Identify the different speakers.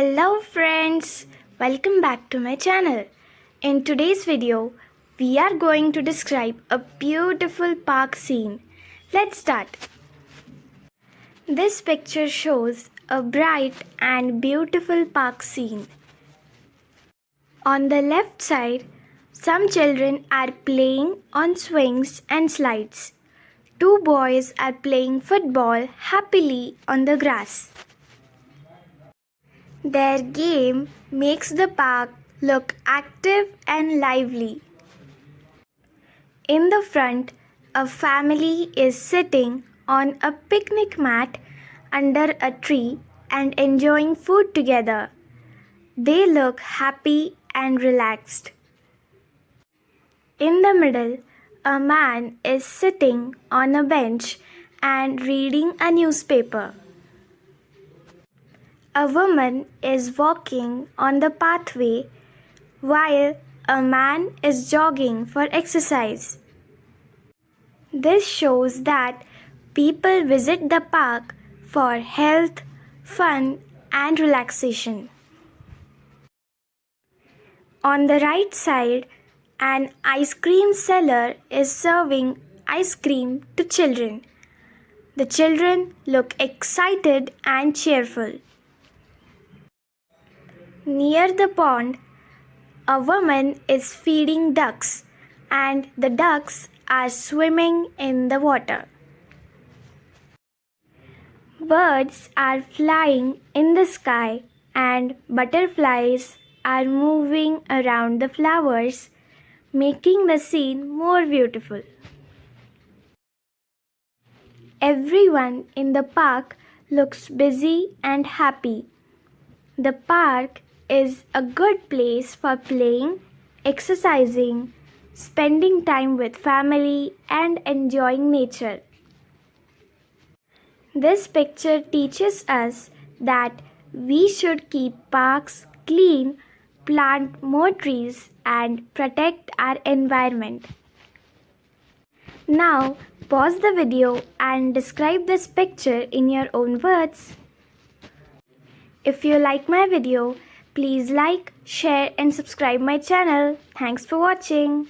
Speaker 1: Hello friends, welcome back to my channel. In today's video, we are going to describe a beautiful park scene. Let's start. This picture shows a bright and beautiful park scene. On the left side, some children are playing on swings and slides. Two boys are playing football happily on the grass. Their game makes the park look active and lively. In the front, a family is sitting on a picnic mat under a tree and enjoying food together. They look happy and relaxed. In the middle, a man is sitting on a bench and reading a newspaper. A woman is walking on the pathway while a man is jogging for exercise. This shows that people visit the park for health, fun, and relaxation. On the right side, an ice cream seller is serving ice cream to children. The children look excited and cheerful. Near the pond, a woman is feeding ducks and the ducks are swimming in the water. Birds are flying in the sky and butterflies are moving around the flowers, making the scene more beautiful. Everyone in the park looks busy and happy. The park is a good place for playing, exercising, spending time with family, and enjoying nature. This picture teaches us that we should keep parks clean, plant more trees, and protect our environment. Now, pause the video and describe this picture in your own words. If you like my video, please like, share and subscribe my channel. Thanks for watching.